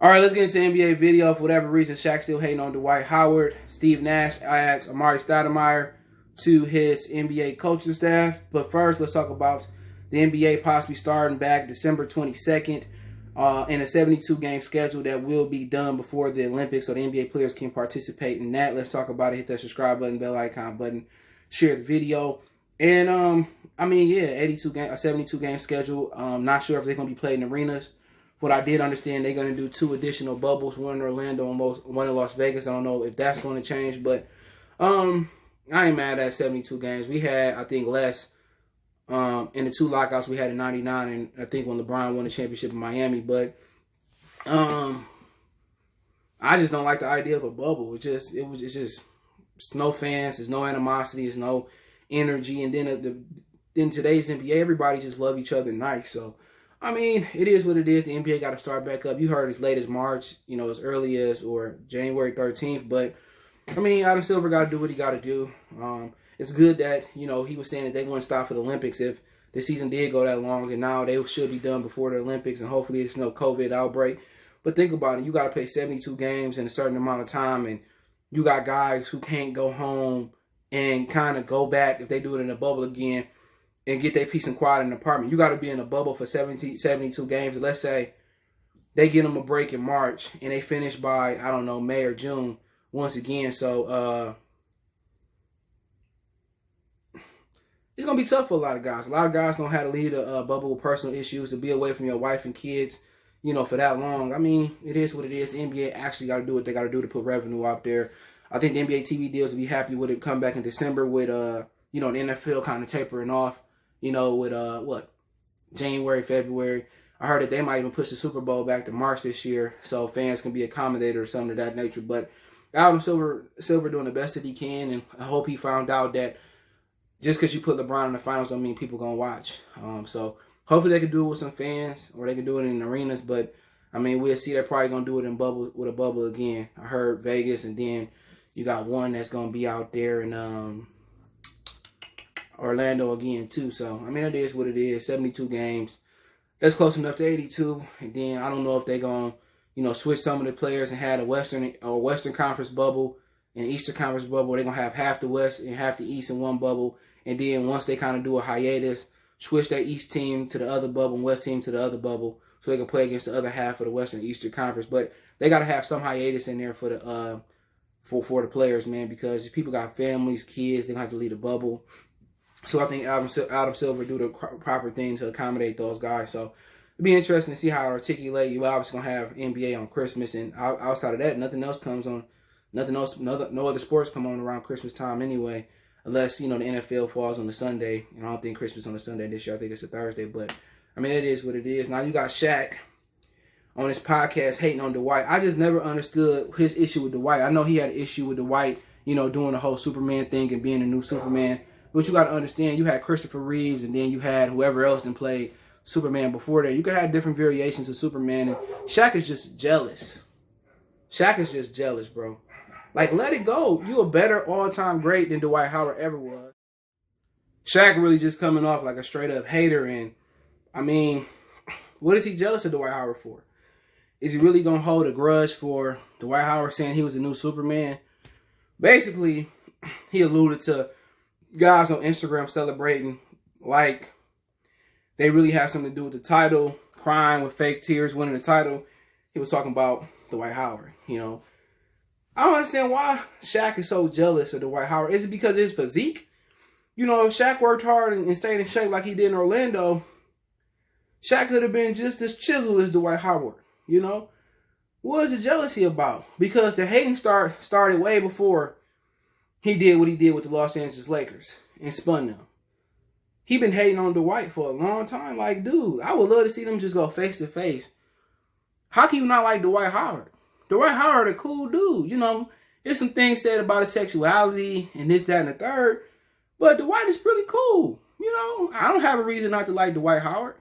All right, let's get into NBA video. For whatever reason, Shaq still hating on Dwight Howard. Steve Nash adds Amar'e Stoudemire to his NBA coaching staff. But first, let's talk about the NBA possibly starting back December 22nd in a 72-game schedule that will be done before the Olympics so the NBA players can participate in that. Let's talk about it. Hit that subscribe button, bell icon button, share the video. And, a 72-game schedule. Not sure if they're going to be played in arenas. What I did understand, they're going to do 2 additional bubbles, one in Orlando and one in Las Vegas. I don't know if that's going to change, but I ain't mad at 72 games. We had, I think, less in the 2 lockouts we had in '99, and I think when LeBron won the championship in Miami. But I just don't like the idea of a bubble. It's just no fans, there's no animosity, there's no energy, and then in today's NBA, everybody just love each other nice. So I mean, it is what it is. The NBA got to start back up. You heard as late as March, as early as or January 13th. But, I mean, Adam Silver got to do what he got to do. It's good that, he was saying that they wouldn't stop for the Olympics if the season did go that long. And now they should be done before the Olympics. And hopefully there's no COVID outbreak. But think about it. You got to play 72 games in a certain amount of time. And you got guys who can't go home and kind of go back if they do it in a bubble again and get their peace and quiet in an apartment. You got to be in a bubble for 72 games. Let's say they get them a break in March and they finish by, I don't know, May or June once again. So it's going to be tough for a lot of guys. A lot of guys going to have to leave a bubble with personal issues, to be away from your wife and kids, for that long. I mean, it is what it is. The NBA actually got to do what they got to do to put revenue out there. I think the NBA TV deals will be happy with it come back in December with, the NFL kind of tapering off. With January, February. I heard that they might even push the Super Bowl back to March this year so fans can be accommodated or something of that nature. But Adam Silver doing the best that he can, and I hope he found out that just because you put LeBron in the finals don't mean people going to watch. So hopefully they can do it with some fans or they can do it in arenas. But, I mean, we'll see. They're probably going to do it with a bubble again. I heard Vegas, and then you got one that's going to be out there in Orlando again too. So I mean, it is what it is. 72 games. That's close enough to 82. And then I don't know if they're gonna, switch some of the players and have a Western Conference bubble and Eastern Conference bubble. They're gonna have half the West and half the East in one bubble. And then once they kind of do a hiatus, switch that East team to the other bubble and West team to the other bubble, so they can play against the other half of the Western Eastern Conference. But they gotta have some hiatus in there for the for the players, man, because if people got families, kids, they're gonna have to leave the bubble. So I think Adam Silver do the proper thing to accommodate those guys. So it'll be interesting to see how I articulate. You're obviously gonna have NBA on Christmas, and outside of that, nothing else comes on. No other sports come on around Christmas time anyway, unless the NFL falls on the Sunday. And I don't think Christmas on a Sunday this year. I think it's a Thursday. But I mean, it is what it is. Now you got Shaq on his podcast hating on Dwight. I just never understood his issue with Dwight. I know he had an issue with Dwight, doing the whole Superman thing and being the new Superman. But you got to understand, you had Christopher Reeves, and then you had whoever else and played Superman before that. You could have different variations of Superman, and Shaq is just jealous. Shaq is just jealous, bro. Like, let it go. You a better all-time great than Dwight Howard ever was. Shaq really just coming off like a straight-up hater, and, I mean, what is he jealous of Dwight Howard for? Is he really going to hold a grudge for Dwight Howard saying he was a new Superman? Basically, he alluded to guys on Instagram celebrating like they really had something to do with the title, crying with fake tears, winning the title. He was talking about Dwight Howard, I don't understand why Shaq is so jealous of Dwight Howard. Is it because of his physique? If Shaq worked hard and stayed in shape like he did in Orlando, Shaq could have been just as chiseled as Dwight Howard, What is the jealousy about? Because the hating started way before he did what he did with the Los Angeles Lakers and spun them. He been hating on Dwight for a long time. Like, dude, I would love to see them just go face to face. How can you not like Dwight Howard? Dwight Howard a cool dude. There's some things said about his sexuality and this, that, and the third. But Dwight is pretty cool. I don't have a reason not to like Dwight Howard.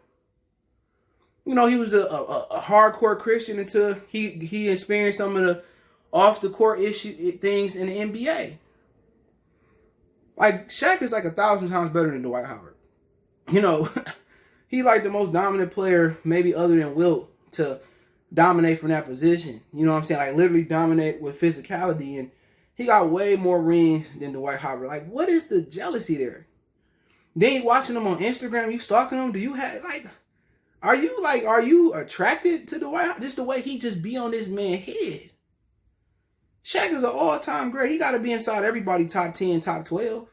He was a hardcore Christian until he experienced some of the off the court issue things in the NBA. Like, Shaq is like 1,000 times better than Dwight Howard. He like the most dominant player, maybe other than Wilt, to dominate from that position. You know what I'm saying? Like literally dominate with physicality, and he got way more rings than Dwight Howard. Like, what is the jealousy there? Then you watching him on Instagram, you stalking him. Do you have are you attracted to Dwight? Just the way he just be on this man's head. Shaq is an all-time great. He got to be inside everybody top 10, top 12.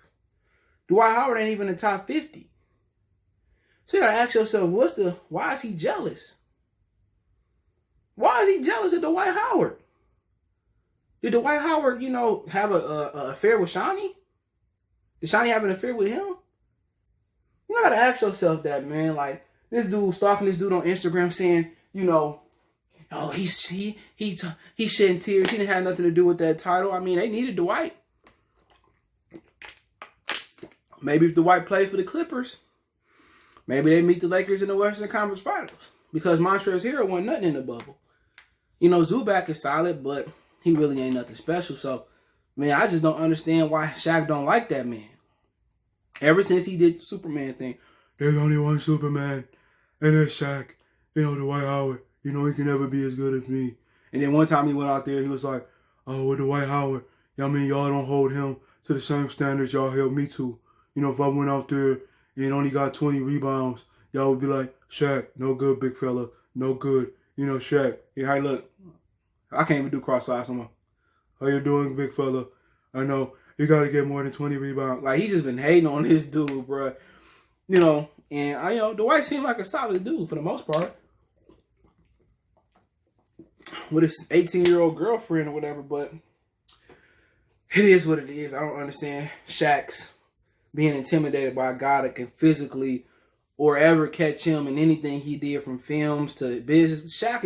Dwight Howard ain't even the top 50. So you got to ask yourself, why is he jealous? Why is he jealous of Dwight Howard? Did Dwight Howard, have a affair with Shani? Did Shani have an affair with him? You got to ask yourself that, man. Like, this dude stalking this dude on Instagram saying, oh, he shedding tears. He didn't have nothing to do with that title. I mean, they needed Dwight. Maybe if Dwight played for the Clippers, maybe they meet the Lakers in the Western Conference Finals. Because Montrezl Harrell wasn't nothing in the bubble. Zubac is solid, but he really ain't nothing special. So, man, I just don't understand why Shaq don't like that man. Ever since he did the Superman thing, there's only one Superman, and it's Shaq. Dwight Howard. He can never be as good as me. And then one time he went out there, he was like, oh, with Dwight Howard, y'all don't hold him to the same standards y'all held me to. If I went out there and only got 20 rebounds, y'all would be like, Shaq, no good, big fella, no good. Shaq, hey, look, I can't even do cross eyes no more. How you doing, big fella? I know, you got to get more than 20 rebounds. Like, he just been hating on this dude, bro. And, Dwight seemed like a solid dude for the most part. With his 18-year-old girlfriend or whatever, but it is what it is. I don't understand Shaq's being intimidated by a guy that can physically or ever catch him in anything he did from films to business. Shaq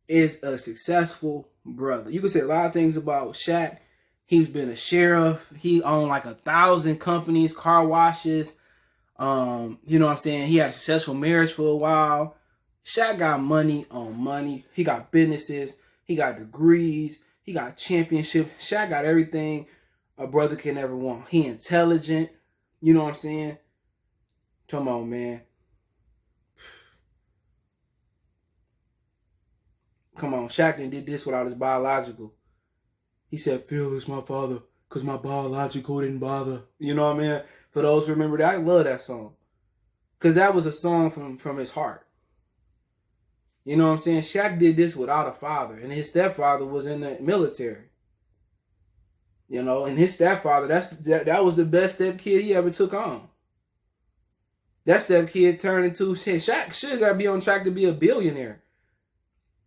is a successful brother. You can say a lot of things about Shaq. He's been a sheriff. He owned like 1,000 companies, car washes. You know what I'm saying? He had a successful marriage for a while. Shaq got money on money. He got businesses. He got degrees. He got championships. Shaq got everything a brother can ever want. He intelligent. You know what I'm saying? Come on, man. Come on. Shaq did this without his biological. He said, Phil is my father because my biological didn't bother. You know what I mean? For those who remember that, I love that song. Because that was a song from his heart. You know what I'm saying? Shaq did this without a father. And his stepfather was in the military. And his stepfather, that was the best stepkid he ever took on. That stepkid turned into, Shaq should got to be on track to be a billionaire.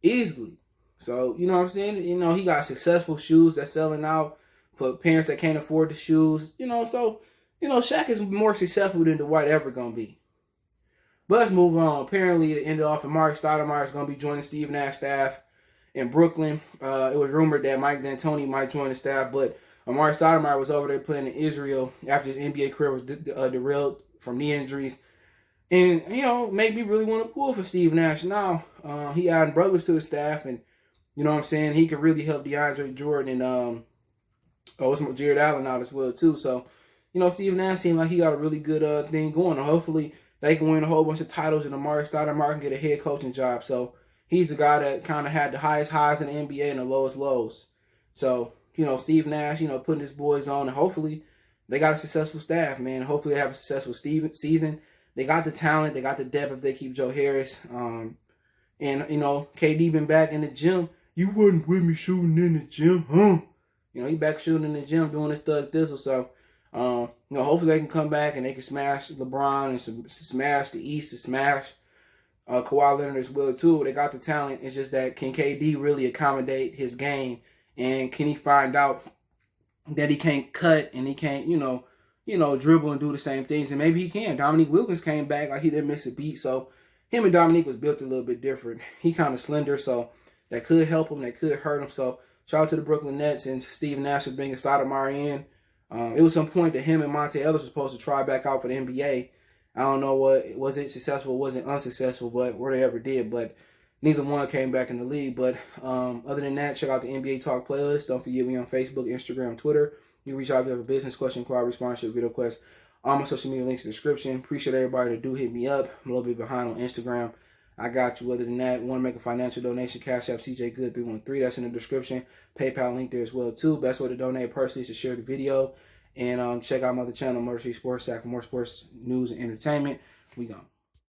Easily. So, you know what I'm saying? He got successful shoes that's selling out for parents that can't afford the shoes. So, Shaq is more successful than Dwight ever going to be. But let's move on. Apparently, it ended off, Amar'e Stoudemire is going to be joining Steve Nash staff in Brooklyn. It was rumored that Mike D'Antoni might join the staff, but Amar'e Stoudemire was over there playing in Israel after his NBA career was derailed from knee injuries. And, made me really want to pull for Steve Nash now. He added brothers to the staff, and, you know what I'm saying, he could really help DeAndre Jordan and, it's Jared Allen out as well, too. So, Steve Nash seemed like he got a really good thing going. And hopefully, they can win a whole bunch of titles and Amar'e Stoudemire can get a head coaching job. So he's the guy that kind of had the highest highs in the NBA and the lowest lows. So, Steve Nash, putting his boys on, and hopefully they got a successful staff, man. Hopefully they have a successful season. They got the talent. They got the depth if they keep Joe Harris. And, KD been back in the gym. You wasn't with me shooting in the gym, huh? He back shooting in the gym doing his thug thistle. So, hopefully they can come back and they can smash LeBron and smash the East, to smash Kawhi Leonard as well too. They got the talent. It's just that can KD really accommodate his game, and can he find out that he can't cut and he can't dribble and do the same things, and maybe he can. Dominique Wilkins came back like he didn't miss a beat, so him and Dominique was built a little bit different. He kind of slender, so that could help him, that could hurt him. So shout out to the Brooklyn Nets and Steve Nash for bringing Stoudemire in. It was some point that him and Monte Ellis were supposed to try back out for the NBA. I don't know was it successful, was it unsuccessful, but where they ever did. But neither one came back in the league. But other than that, check out the NBA Talk playlist. Don't forget me on Facebook, Instagram, Twitter. You can reach out if you have a business question, inquiry, sponsorship, video quest. All my social media links in the description. Appreciate everybody that do hit me up. I'm a little bit behind on Instagram. I got you. Other than that, want to make a financial donation, Cash App CJ Good 313. That's in the description. PayPal link there as well too. Best way to donate personally is to share the video and check out my other channel, Motor City Sports Sack, for more sports news and entertainment. We gone.